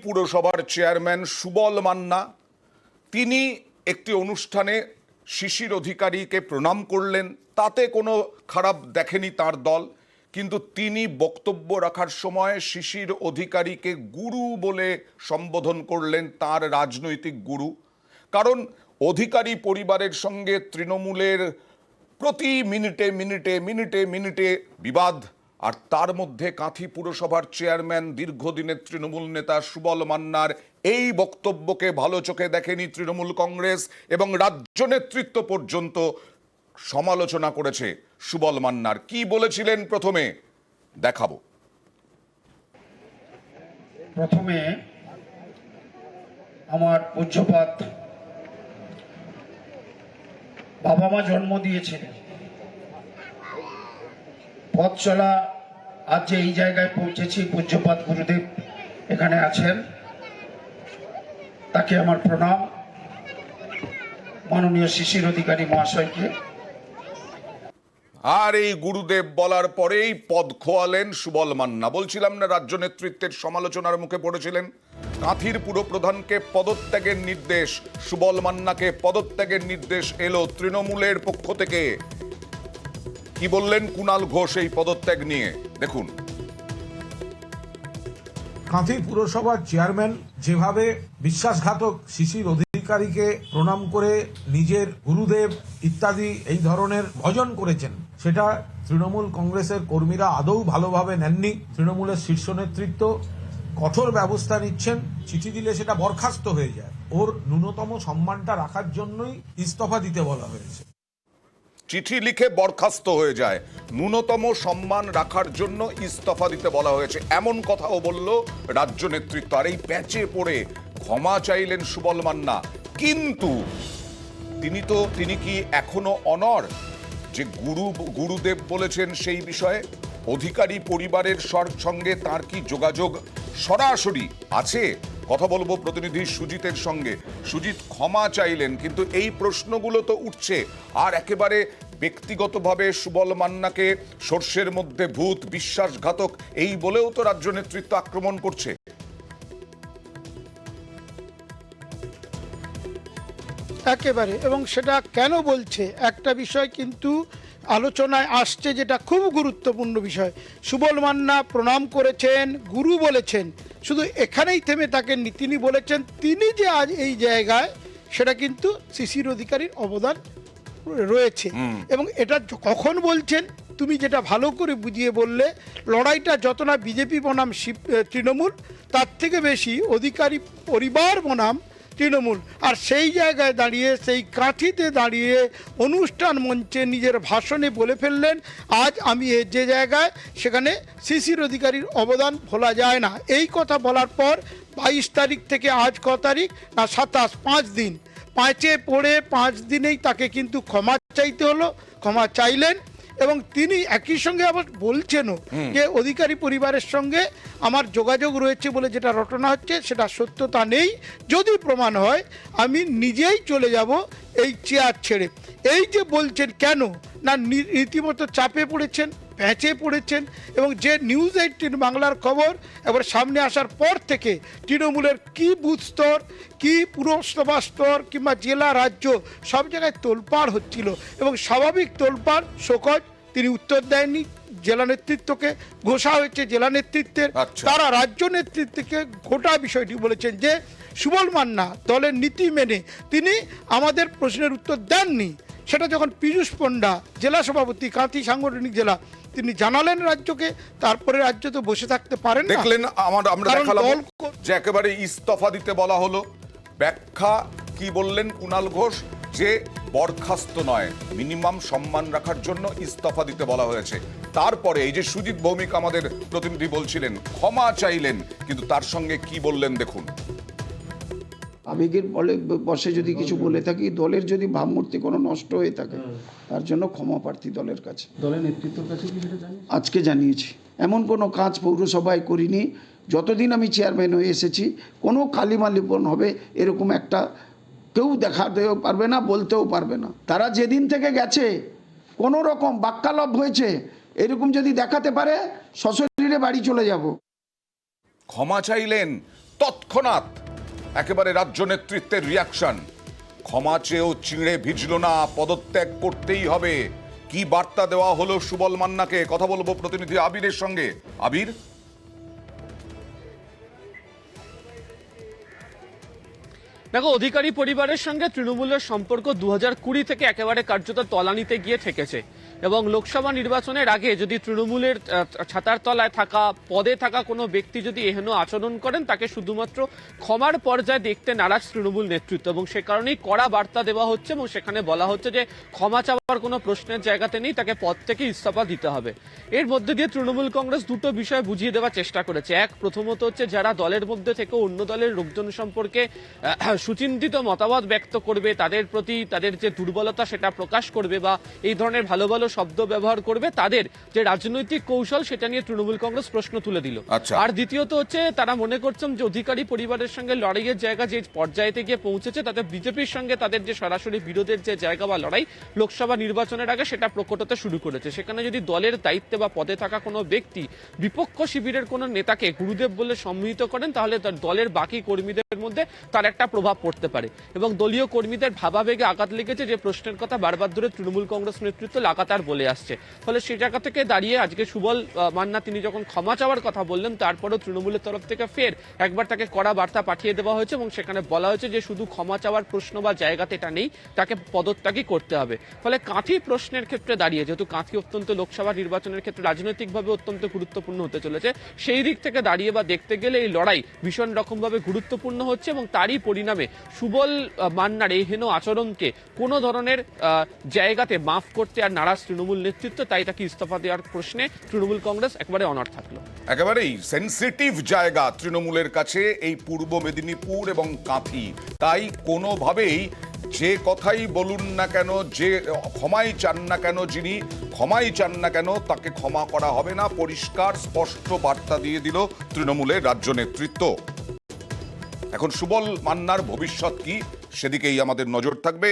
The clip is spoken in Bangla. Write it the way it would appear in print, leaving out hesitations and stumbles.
পুরসভার চেয়ারম্যান সুবল মান্না তিনি একটি অনুষ্ঠানে শিশির অধিকারীকে প্রণাম করলেন। তাতে কোনো খারাপ দেখেনি তার দল, কিন্তু তিনি বক্তব্য রাখার সময় শিশির অধিকারীকে গুরু বলে সম্বোধন করলেন, তার রাজনৈতিক গুরু। কারণ অধিকারী পরিবারের সঙ্গে তৃণমূলের প্রতি মিনিটে মিনিটে মিনিটে মিনিটে বিবাদ, আর তার মধ্যে কাঁথি পুরসভার চেয়ারম্যান দীর্ঘদিনের তৃণমূল নেতা সুবল মান্নার এই বক্তব্যকে ভালো চোখে দেখেনি তৃণমূল কংগ্রেস, এবং রাজ্য নেতৃত্ব পর্যন্ত সমালোচনা করেছে সুবল মান্নার। কি বলেছিলেন প্রথমে দেখাবো। প্রথমে আমার পূজ্যপাত বাবা মা জন্ম দিয়েছিলেন, পথ চলা আজ যে এই জায়গায় পৌঁছেছি, পূজ্যপাত গুরুদেব এখানে আছেন, তাকে আমার প্রণাম। মাননীয় শিশির অধিকারী মহাশয়কে। আর এই গুরুদেব বলার পরেই পদ খোয়ালেন সুবল মান্না। বলছিলাম না, রাজ্য নেতৃত্বের সমালোচনার মুখে পড়েছিলেন। কাঁথির পুরপ্রধানকে পদত্যাগের নির্দেশ, সুবল মান্নাকে পদত্যাগের নির্দেশ এলো তৃণমূলের পক্ষ থেকে। কি বললেন কুণাল ঘোষ এই পদত্যাগ নিয়ে, দেখুন। কাঁথি পুরসভার চেয়ারম্যান যেভাবে বিশ্বাসঘাতক শিশির অধিকারীকে প্রণাম করে নিজের গুরুদেব ইত্যাদি এই ধরনের ভজন করেছেন, সেটা তৃণমূল কংগ্রেসের কর্মীরা আদৌ ভালোভাবে নেননি। তৃণমূলের শীর্ষ নেতৃত্ব কঠোর ব্যবস্থা নিচ্ছেন, চিঠি দিলে সেটা বরখাস্ত হয়ে যায়। ওর ন্যূনতম সম্মানটা রাখার জন্যই ইস্তফা দিতে বলা হয়েছে। চিঠি লিখে বরখাস্ত হয়ে যায়, ন্যূনতম সম্মান রাখার জন্য ইস্তফা দিতে বলা হয়েছে, এমন কথাও বলল রাজ্য নেতৃত্ব। আর এই প্যাচে পড়ে ক্ষমা চাইলেন সুবল মান্না। কিন্তু তিনি কি এখনো অনড় যে গুরুদেব বলেছেন সেই বিষয়ে? অধিকারী পরিবারের সঙ্গে তার কি যোগাযোগ সরাসরি আছে? কথা বলবো প্রতিনিধি সুজিতের সঙ্গে। সুজিত, ক্ষমা চাইলেন, কিন্তু এই প্রশ্নগুলো তো উঠছে। আর একেবারে ব্যক্তিগতভাবে সুবল মান্নাকে সর্ষের মধ্যে ভূত, বিশ্বাসঘাতক এই বলেও তো রাজ্য নেতৃত্ব আক্রমণ করছে। একেবারে, এবং সেটা কেন বলছে একটা বিষয় কিন্তু আলোচনায় আসছে, যেটা খুব গুরুত্বপূর্ণ বিষয়। সুবল মান্না প্রণাম করেছেন, গুরু বলেছেন, শুধু এখানেই থেমে তাকে তিনি বলেছেন তিনি যে আজ এই জায়গায়, সেটা কিন্তু শিশির অধিকারীর অবদান রয়েছে। এবং এটা কখন বলছেন তুমি যেটা ভালো করে বুঝিয়ে বললে, লড়াইটা যত না বিজেপি বনাম তৃণমূল, তার থেকে বেশি অধিকারী পরিবার বনাম তৃণমূল। আর সেই জায়গায় দাঁড়িয়ে, সেই কাঠিতে দাঁড়িয়ে অনুষ্ঠান মঞ্চে নিজের ভাষণে বলে ফেললেন, আজ আমি যে জায়গায়, সেখানে শিশির অধিকারীর অবদান ভোলা যায় না। এই কথা বলার পর 22 তারিখ থেকে আজ ক তারিখ না 27, 5 দিন, 5-এ পড়ে 5 দিনেই তাকে কিন্তু ক্ষমা চাইতে হলো। ক্ষমা চাইলেন, এবং তিনি একই সঙ্গে আবার বলছেনও যে অধিকারী পরিবারের সঙ্গে আমার যোগাযোগ রয়েছে বলে যেটা রটনা হচ্ছে, সেটা সত্যতা নেই। যদি প্রমাণ হয় আমি নিজেই চলে যাব এই চেয়ার ছেড়ে। এই যে বলছেন কেন, না রীতিমতো চাপে পড়েছেন, প্যাঁচে পড়েছেন। এবং যে নিউজ 18 বাংলার খবর এবার সামনে আসার পর থেকে তৃণমূলের কি বুথ স্তর, কি পুরসভা স্তর, কিংবা জেলা, রাজ্য, সব জায়গায় তোলপাড় হচ্ছিল, এবং স্বাভাবিক তোলপাড় শোকজ তিনি উত্তর দেননি। জেলা নেতৃত্বকে ঘোষা হয়েছে, জেলা নেতৃত্বের তারা রাজ্য নেতৃত্বকে গোটা বিষয়টি বলেছেন যে সুবল মান্না দলের নীতি মেনে তিনি আমাদের প্রশ্নের উত্তর দেননি। সেটা যখন পীযূষ পণ্ডা, জেলা সভাপতি কাঁথি সাংগঠনিক জেলা, তিনি জানালেন রাজ্যকে, তারপরে রাজ্য তো বসে থাকতে পারেন না। দেখলেন, আমরা দেখালাম যে একেবারে ইস্তফা দিতে বলা হলো। ব্যাখ্যা কি বললেন কুণাল ঘোষ, যে বরখাস্ত নয়, মিনিমাম সম্মান রাখার জন্য ইস্তফা দিতে বলা হয়েছে। তারপরে এই যে সুজিত ভৌমিক আমাদের প্রতিনিধি বলছিলেন, ক্ষমা চাইলেন, কিন্তু তার সঙ্গে কি বললেন দেখুন। আবেগের বসে যদি কিছু বলে থাকি, দলের যদি ভাবমূর্তি কোনো নষ্ট হয়ে থাকে, তার জন্য ক্ষমা প্রার্থী দলের কাছে। দলের নেতৃত্বের কাছে কি সেটা জানেন? আজকে জানিয়েছি। এমন কোনো কাজ পৌরসভায় করিনি, যতদিন আমি চেয়ারম্যান হয়ে এসেছি। কোনো কালিমালিপন হবে এরকম একটা কেউ দেখাতেও পারবে না, বলতেও পারবে না। তারা যেদিন থেকে গেছে কোনো রকম বাক্যালাপ হয়েছে, এরকম যদি দেখাতে পারে সশরীরে বাড়ি চলে যাব। ক্ষমা চাইলেন, তৎক্ষণাৎ একেবারে রাজ্য নেতৃত্বের রিয়াকশন, ক্ষমা চেয়েও চিঁড়ে ভিজল না, পদত্যাগ করতেই হবে। কি বার্তা দেওয়া হলো সুবল মান্নাকে? কথা বলবো প্রতিনিধি আবিরের সঙ্গে। আবির, দেখো, অধিকারী পরিবারের সঙ্গে তৃণমূলের সম্পর্ক 2020 থেকে একেবারে কার্যত তলানিতে গিয়ে ঠেকেছে এবং লোকসভা নির্বাচনের আগে যদি তৃণমূলের ছাতার তলায় থাকা পদে থাকা কোনো ব্যক্তি যদি এহেন আচরণ করেন, তাকে শুধুমাত্র ক্ষমার পর্যায়ে দেখতে নারাজ তৃণমূল নেতৃত্ব এবং সে কারণেই কড়া বার্তা দেওয়া হচ্ছে এবং সেখানে বলা হচ্ছে যে ক্ষমা চাওয়ার কোনো প্রশ্নের জায়গাতে নেই, তাকে পদ থেকে ইস্তফা দিতে হবে। এর মধ্যে দিয়ে তৃণমূল কংগ্রেস দুটো বিষয় বুঝিয়ে দেওয়ার চেষ্টা করেছে। এক, প্রথমত হচ্ছে যারা দলের মধ্যে থেকে অন্য দলের লোকজন সম্পর্কে সুচিন্তিত মতামত ব্যক্ত করবে, তাদের প্রতি তাদের যে দুর্বলতা সেটা প্রকাশ করবে বা এই ধরনের ভালো ভালো শব্দ ব্যবহার করবে, তাদের যে রাজনৈতিক কৌশল সেটা নিয়ে তৃণমূল কংগ্রেস প্রশ্ন তুলে দিল। আর দ্বিতীয়ত হচ্ছে তারা মনে করছেন যে অধিকারী পরিবারের সঙ্গে লড়াইয়ের জায়গা যে পর্যায়েতে গিয়ে পৌঁছেছে, তাতে বিজেপির সঙ্গে তাদের যে সরাসরি বিরোধের যে জায়গা বা লড়াই লোকসভা নির্বাচনের আগে সেটা প্রকট হতে শুরু করেছে। সেখানে যদি দলের দায়িত্বে বা পদে থাকা কোনো ব্যক্তি বিপক্ষ শিবিরের কোনো নেতাকে গুরুদেব বলে সম্মিলিত করেন, তাহলে তার দলের বাকি কর্মীদের মধ্যে তার একটা প্রভাব পড়তে পারে এবং দলীয় কর্মীদের ভাবাবেগে আঘাত লেগেছে, যে প্রশ্নের কথা বারবার ধরে তৃণমূল কংগ্রেস নেতৃত্ব লাগাতার বলে আসছে। ফলে সেই জায়গা থেকে দাঁড়িয়ে আজকে সুবল মান্না তিনি যখন ক্ষমা চাওয়ার কথা বললেন, তারপরও তৃণমূলের তরফ থেকে ফের একবার তাকে কড়া বার্তা পাঠিয়ে দেওয়া হয়েছে এবং সেখানে বলা হয়েছে যে শুধু ক্ষমা চাওয়ার প্রশ্ন বা জায়গাতে এটা নেই, তাকে পদত্যাগই করতে হবে। ফলে কাঁথি প্রশ্নের ক্ষেত্রে দাঁড়িয়ে, যেহেতু কাঁথি অত্যন্ত লোকসভা নির্বাচনের ক্ষেত্রে রাজনৈতিকভাবে অত্যন্ত গুরুত্বপূর্ণ হতে চলেছে, সেই দিক থেকে দাঁড়িয়ে বা দেখতে গেলে এই লড়াই ভীষণ রকমভাবে গুরুত্বপূর্ণ হচ্ছে এবং তারই পরিণামে সুবল মান্নার এই হেন আচরণকে কোনো ধরনের জায়গাতে মাফ করতে আর নারাজ তৃণমূল নেতৃত্ব, তাই তাকে ইস্তফা দেওয়ার প্রশ্নে তৃণমূল কংগ্রেস একেবারে অনড় থাকলো। একেবারেই সেন্সিটিভ জায়গা তৃণমূলের কাছে এই পূর্ব মেদিনীপুর এবং কাঁথি। তাই কোনোভাবেই যে কথাই বলুন না কেন, যে ক্ষমাই চান না কেন, যিনি ক্ষমাই চান না কেন, তাকে ক্ষমা করা হবে না, পরিষ্কার স্পষ্ট বার্তা দিয়ে দিল তৃণমূলের রাজ্য নেতৃত্ব। এখন সুবল মান্নার ভবিষ্যৎ কি, সেদিকেই আমাদের নজর থাকবে।